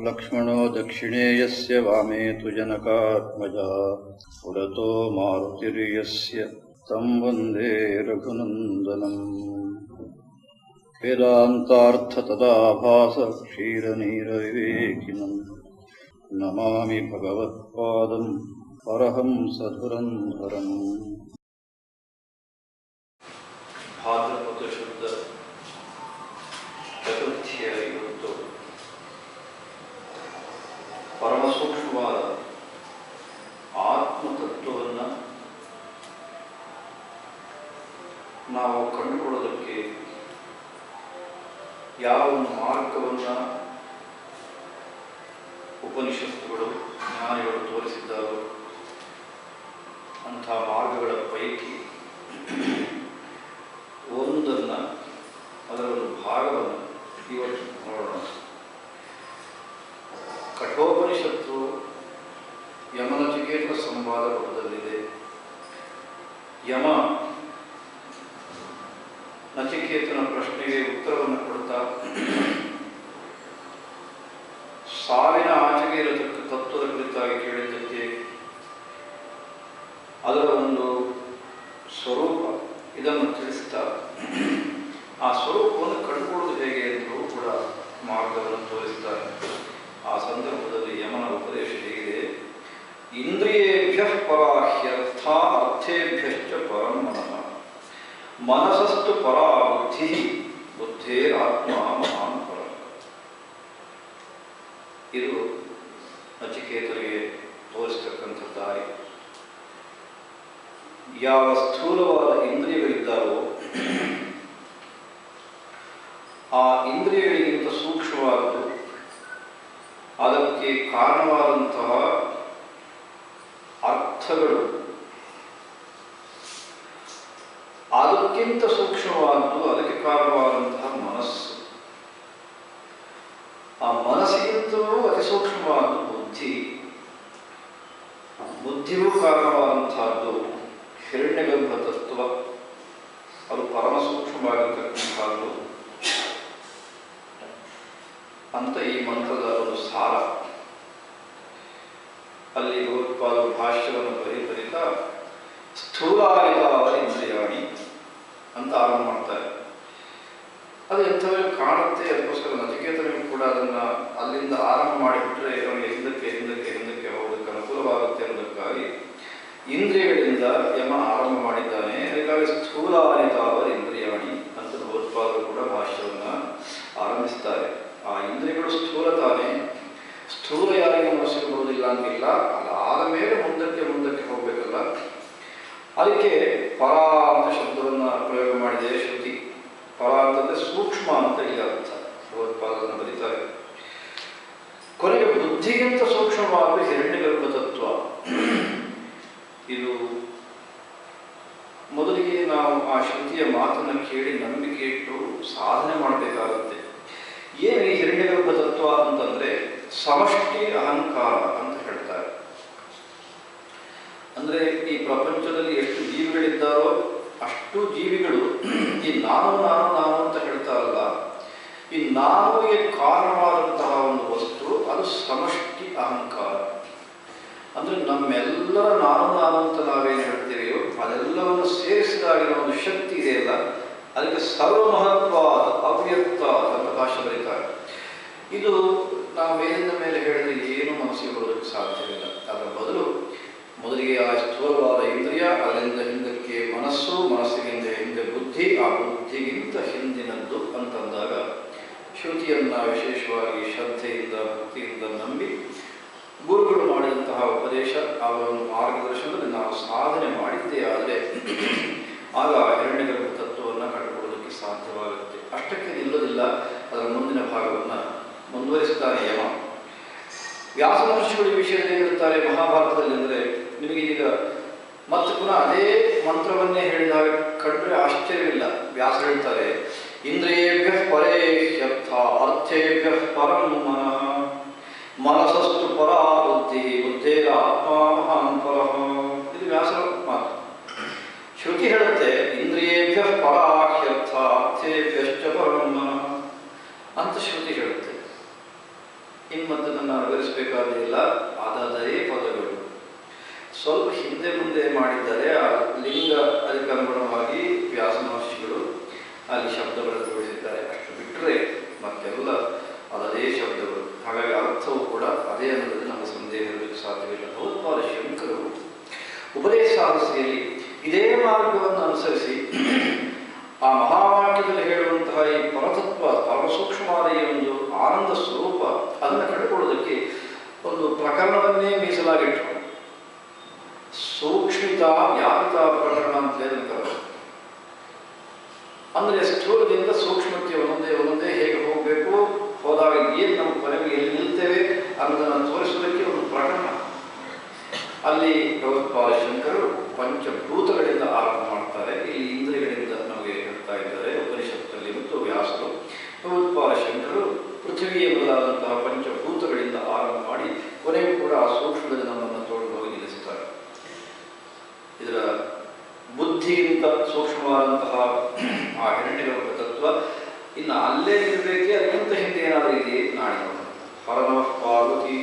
लक्ष्मणो दक्षिणे यस्य वामे तु जनकात्मजा पुरतो मारुतिर्यस्य तं वन्दे रघुनन्दनम् वेदान्तार्थतदाभास क्षीरनीरविवेकिनम् नमामि भगवत्पादं परहंसधुरन्धरम्। ಭಾದ್ರಪದ ಶುದ್ಧ ಚತುರ್ಥಿಯ ಇವತ್ತು ಪರಮಸೂಕ್ಷ್ಮವಾದ ಆತ್ಮತತ್ವವನ್ನು ನಾವು ಕಂಡುಕೊಳ್ಳೋದಕ್ಕೆ ಯಾವ ಒಂದು ಮಾರ್ಗವನ್ನು ಉಪನಿಷತ್ತುಗಳು ಜ್ಞಾನಿಗಳು ತೋರಿಸಿದ್ದಾರೋ ಅಂಥ ಮಾರ್ಗಗಳ ಪೈಕಿ ಒಂದನ್ನು, ಅದರ ಒಂದು ಭಾಗವನ್ನು ಇವತ್ತು ನೋಡೋಣ. ಕಠೋಪನಿಷತ್ತು ಯಮನಚಿಕೇತ ಸಂವಾದ ರೂಪದಲ್ಲಿದೆ. ಯಮ ನಚಿಕೇತನ ಪ್ರಶ್ನೆಗೆ ಉತ್ತರವನ್ನು ಕೊಡ್ತಾ ಸಾವಿನ ಆಚೆಗೆ ಇರತಕ್ಕ ತತ್ವದ ಕುರಿತಾಗಿ ಕೇಳಿದ್ದಕ್ಕೆ ಅದರ ಒಂದು ಸ್ವರೂಪ ಇದನ್ನು ತಿಳಿಸ್ತಾ ಆ ಸ್ವರೂಪವನ್ನು ಕಂಡುಕೊಳ್ಳುವುದು ಹೇಗೆ ಎಂದು ಕೂಡ ಮಾರ್ಗವನ್ನು ತೋರಿಸ್ತಾರೆ. ಆ ಸಂದರ್ಭದಲ್ಲಿ ಯಮನ ಉಪದೇಶ ಹೇಗಿದೆ: ಇಂದ್ರಿಯೇಭ್ಯ ಪರಾಹ್ಯರ್ಥ ಅರ್ಥೇಭ್ಯಶ್ಚ ಪರಂ ಮನಃ ಮನಸಸ್ತು ಪರಾ ಬುದ್ಧಿ ಬುದ್ಧೇರಾತ್ಮ ಮಹಾನ್ ಪರ. ಇದು ನಚಿಕೇತರಿಗೆ ತೋರಿಸ್ತಕ್ಕಂಥ ದಾರಿ. ಯಾವ ಸ್ಥೂಲವಾದ ಇಂದ್ರಿಯಗಳಿದ್ದಾವೋ ಆ ಇಂದ್ರಿಯಗಳಿಗಿಂತ ಸೂಕ್ಷ್ಮವಾದದ್ದು, ಅದಕ್ಕೆ ಕಾರಣವಾದಂತಹ ಅರ್ಥಗಳು ಅದಕ್ಕಿಂತ ಸೂಕ್ಷ್ಮವಾದದ್ದು, ಅದಕ್ಕೆ ಕಾರಣವಾದಂತಹ ಮನಸ್ಸು, ಆ ಮನಸ್ಸಿಗಿಂತಲೂ ಅತಿ ಸೂಕ್ಷ್ಮವಾದ ಬುದ್ಧಿ, ಬುದ್ಧಿಗೂ ಕಾರಣವಾದಂತಹದ್ದು ಹಿರಣ್ಯಗರ್ಭ ತತ್ವ, ಅದು ಪರಮ ಸೂಕ್ಷ್ಮವಾಗಿರ್ತಕ್ಕಂಥದ್ದು ಅಂತ ಈ ಮಂತ್ರದ ಒಂದು ಸಾರ. ಅಲ್ಲಿ ಭಗವತ್ಪಾದರು ಭಾಷ್ಯವನ್ನು ಬರೀತಾ ಸ್ಥೂಲಾರಿತಾವ ಇಂದ್ರಿಯಾಣಿ ಅಂತ ಆರಂಭ ಮಾಡ್ತಾರೆ. ಅದು ಎಂಥವೇ ಕಾಣುತ್ತೆ. ಅದಕ್ಕೋಸ್ಕರ ನಚಿಕೇತನಿಗೂ ಕೂಡ ಅದನ್ನು ಅಲ್ಲಿಂದ ಆರಂಭ ಮಾಡಿಬಿಟ್ರೆ ಅವನಿಗೆ ಹಿಂದಕ್ಕೆ ಹೋಗೋದಕ್ಕೆ ಅನುಕೂಲವಾಗುತ್ತೆ ಅನ್ನೋದಕ್ಕಾಗಿ ಇಂದ್ರಿಯಗಳಿಂದ ಯಮ ಆರಂಭ ಮಾಡಿದ್ದಾನೆ. ಅದಕ್ಕಾಗಿ ಸ್ಥೂಲಾರಿತಾವ ಇಂದ್ರಿಯಾಣಿ ಅಂತ ಭಗವತ್ಪಾದರು ಕೂಡ ಭಾಷ್ಯವನ್ನು ಆರಂಭಿಸ್ತಾರೆ. ಆ ಇಂದ್ರಿಯಗಳು ಸ್ಥೂಲ ತಾನೇ, ಸ್ಥೂಲ ಯಾರಿಗೆ ಮನಸ್ಸಿಗೆ ಬರುವುದಿಲ್ಲ ಅಂತಿಲ್ಲ. ಅದಾದ ಮೇಲೆ ಮುಂದಕ್ಕೆ ಹೋಗಬೇಕಲ್ಲ. ಅದಕ್ಕೆ ಪರ ಅಂತ ಶಬ್ದವನ್ನು ಪ್ರಯೋಗ ಮಾಡಿದೆ ಶ್ರುತಿ. ಪರ ಅಂತಂದ್ರೆ ಸೂಕ್ಷ್ಮ ಅಂತ ಇಲ್ಲಿ ಅರ್ಥ. ಭಗವತ್ಪಾದನ್ನು ಬರೀತಾರೆ. ಕೊನೆಗೆ ಬುದ್ಧಿಗಿಂತ ಸೂಕ್ಷ್ಮವಾದ ಹಿರಣ್ಯಗರ್ಭ ತತ್ವ. ಇದು ಮೊದಲಿಗೆ ನಾವು ಆ ಶ್ರುತಿಯ ಮಾತನ್ನು ಕೇಳಿ ನಂಬಿಕೆ ಇಟ್ಟು ಸಾಧನೆ ಮಾಡಬೇಕಾಗುತ್ತೆ. ಏನು ಈ ಹಿರಣ್ಯಗರ್ಭ ತತ್ವ ಅಂತಂದ್ರೆ ಸಮಷ್ಟಿ ಅಹಂಕಾರ ಅಂತ ಹೇಳ್ತಾರೆ. ಅಂದ್ರೆ ಈ ಪ್ರಪಂಚದಲ್ಲಿ ಎಷ್ಟು ಜೀವಿಗಳಿದ್ದಾರೋ ಅಷ್ಟು ಜೀವಿಗಳು ಈ ನಾನು ಅಂತ ಹೇಳ್ತಾರಲ್ಲ, ಈ ನಾನುಗೆ ಕಾರಣವಾದಂತಹ ಒಂದು ವಸ್ತು ಅದು ಸಮಷ್ಟಿ ಅಹಂಕಾರ. ಅಂದ್ರೆ ನಮ್ಮೆಲ್ಲರ ನಾನು ಅಂತ ನಾವೇನು ಹೇಳ್ತೀವಿಯೋ ಅದೆಲ್ಲವನ್ನು ಸೇರಿಸಿದಾಗಿರೋ ಒಂದು ಶಕ್ತಿ ಇದೆಯಲ್ಲ, ಅದಕ್ಕೆ ಸರ್ವಮಹತ್ವ ಅವ್ಯಕ್ತ ಅಂತ ಭಾಷೆ ಬರೀತಾರೆ. ಇದು ನಾವು ಮೇಲಿಂದ ಮೇಲೆ ಹೇಳಿದ್ರೆ ಏನು ಮನಸ್ಸಿಗೆ ಬರೋದಕ್ಕೆ ಸಾಧ್ಯವಿಲ್ಲ. ಅದರ ಬದಲು ಮೊದಲಿಗೆ ಆ ಸ್ಥೂಲವಾದ ಇಂದ್ರಿಯ, ಅದರಿಂದ ಹಿಂದಕ್ಕೆ ಮನಸ್ಸು, ಮನಸ್ಸಿಗಿಂತ ಹಿಂದೆ ಬುದ್ಧಿ, ಆ ಬುದ್ಧಿಗಿಂತ ಹಿಂದಿನದ್ದು ಅಂತಂದಾಗ ಶ್ರುತಿಯನ್ನು ವಿಶೇಷವಾಗಿ ಶ್ರದ್ಧೆಯಿಂದ ಭಕ್ತಿಯಿಂದ ನಂಬಿ ಗುರುಗಳು ಮಾಡಿದಂತಹ ಉಪದೇಶ, ಅವರ ಮಾರ್ಗದರ್ಶನದಲ್ಲಿ ನಾವು ಸಾಧನೆ ಮಾಡಿದ್ದೇ ಆದರೆ ಆಗ ಹಿರಣ್ಯಗರ್ಭ ತತ್ವವನ್ನು ಕಂಡುಕೊಳ್ಳೋದಕ್ಕೆ ಸಾಧ್ಯವಾಗುತ್ತೆ. ಅಷ್ಟಕ್ಕೆ ನಿಲ್ಲೋದಿಲ್ಲ. ಅದರ ಮುಂದಿನ ಭಾಗವನ್ನು ಮುಂದುವರಿಸುತ್ತಾನೆ ಯಮ. ವ್ಯಾಸ ಮಹರ್ಷಿಗಳು ಈ ವಿಷಯದಲ್ಲಿ ಹೇಳ್ತಾರೆ ಮಹಾಭಾರತದಲ್ಲಿ. ಅಂದರೆ ನಿಮಗೆ ಈಗ ಮತ್ತೆ ಪುನಃ ಅದೇ ಮಂತ್ರವನ್ನೇ ಹೇಳಿದಾಗ ಕಂಡ್ರೆ ಆಶ್ಚರ್ಯವಿಲ್ಲ. ವ್ಯಾಸ ಹೇಳ್ತಾರೆ ಇಂದ್ರಿಯೇಭ್ಯ ಪರೇಹ್ಯರ್ಥ ಅರ್ಥೇಭ್ಯ ಪರಂ ಮನಃ ಮನಸಸ್ತು ಪರಾ ಬುದ್ಧಿ ಬುದ್ಧೇರಾತ್ಮ ಮಹಾನ್ ಪರಃ. ಇದು ವ್ಯಾಸರ ಮಾತು. ಶ್ರುತಿ ಹೇಳುತ್ತೆ ಇಂದ್ರಿಯೇಭ್ಯ ಪರಾಹ್ಯರ್ಥ ಅರ್ಥೇಭ್ಯಶ್ಚ ಪರಂ ಮನಃ ಅಂತ ಶ್ರುತಿ ಹೇಳುತ್ತೆ. ಇನ್ನು ಮತ್ತೆ ನನ್ನ ವಿವರಿಸಬೇಕಾದೇ ಇಲ್ಲ, ಅದೇ ಪದಗಳು. ಸ್ವಲ್ಪ ಹಿಂದೆ ಮುಂದೆ ಮಾಡಿದ್ದಾರೆ ಆ ಲಿಂಗ, ಅದಕ್ಕೆ ಅನುಗುಣವಾಗಿ ವ್ಯಾಸ ಮಹರ್ಷಿಗಳು ಅಲ್ಲಿ ಶಬ್ದಗಳನ್ನು ಜೋಡಿಸಿದ್ದಾರೆ. ಅಷ್ಟು ಬಿಟ್ಟರೆ ಮತ್ತೆಲ್ಲ ಅದೇ ಶಬ್ದಗಳು. ಹಾಗಾಗಿ ಅರ್ಥವೂ ಕೂಡ ಅದೇ ಅನ್ನೋದು ನಮ್ಮ ಸಂದೇಹ ಇರಲಿಕ್ಕೆ ಸಾಧ್ಯವಿಲ್ಲ. ಭಗವತ್ಪಾದ ಶಂಕರರು ಉಪದೇಶ ಸಾಹಸಿಯಲ್ಲಿ ಇದೇ ಮಾರ್ಗವನ್ನು ಅನುಸರಿಸಿ ಆ ಮಹಾವಾಕ್ಯದಲ್ಲಿ ಹೇಳುವಂತಹ ಈ ಪರತತ್ವ, ಪರಮಸೂಕ್ಷ್ಮವಾದ ಈ ಒಂದು ಆನಂದ ಸ್ವರೂಪ, ಅದನ್ನು ಕಂಡುಕೊಳ್ಳೋದಕ್ಕೆ ಒಂದು ಪ್ರಕರಣವನ್ನೇ ಮೀಸಲಾಗಿಟ್ಟರು. ಸೂಕ್ಷ್ಮಿತ ವ್ಯಾಪಿತ ಪ್ರಕರಣ ಅಂತಲೇ ಅದನ್ನು ಅಂದರೆ ಸ್ಥೂಲದಿಂದ ಸೂಕ್ಷ್ಮಕ್ಕೆ ಒಂದೊಂದೇ ಹೇಗೆ ಹೋಗಬೇಕು, ಹೋದಾಗ ಏನು ನಮ್ಮ ಕೊನೆಗೆ ಎಲ್ಲಿ ನಿಲ್ತೇವೆ ಅನ್ನೋದನ್ನು ತೋರಿಸೋದಕ್ಕೆ ಒಂದು ಪ್ರಕರಣ. ಅಲ್ಲಿ ಭಗವತ್ಪಾದ ಶಂಕರರು ಪಂಚಭೂತಗಳಿಂದ ಆರಂಭ ಮಾಡ್ತಾರೆ. ಇಲ್ಲಿ ಇಂದ್ರಿಯಗಳಿಂದ ನಮಗೆ ಹೇಳ್ತಾ ಇದ್ದಾರೆ ಉಪನಿಷತ್ತಲ್ಲಿ. ಮತ್ತು ವ್ಯಾಸರು ಭಗವತ್ಪಾದ ಶಂಕರರು ಪೃಥ್ವಿ ಎಂಬುದಾದಂತಹ ಪಂಚಭೂತಗಳಿಂದ ಆರಂಭ ಮಾಡಿ ಕೊನೆಗೂ ಕೂಡ ಆ ಸೂಕ್ಷ್ಮದಲ್ಲಿ ನಮ್ಮನ್ನು ತೋಡು ಹೋಗಿ ನಿಲ್ಲಿಸುತ್ತಾರೆ. ಇದರ ಬುದ್ಧಿಗಿಂತ ಸೂಕ್ಷ್ಮವಾದಂತಹ ಆ ಹಿರಣ್ಯಗರ್ಭ ತತ್ವ ಇನ್ನು ಅಲ್ಲೇ ಇರಬೇಕೆ, ಅದಕ್ಕಿಂತ ಹಿಂದೆ ಏನಾದರೂ ಇದೆ ನಾಳೆ. ಹರ ನಮಃ ಪಾರ್ವತೀ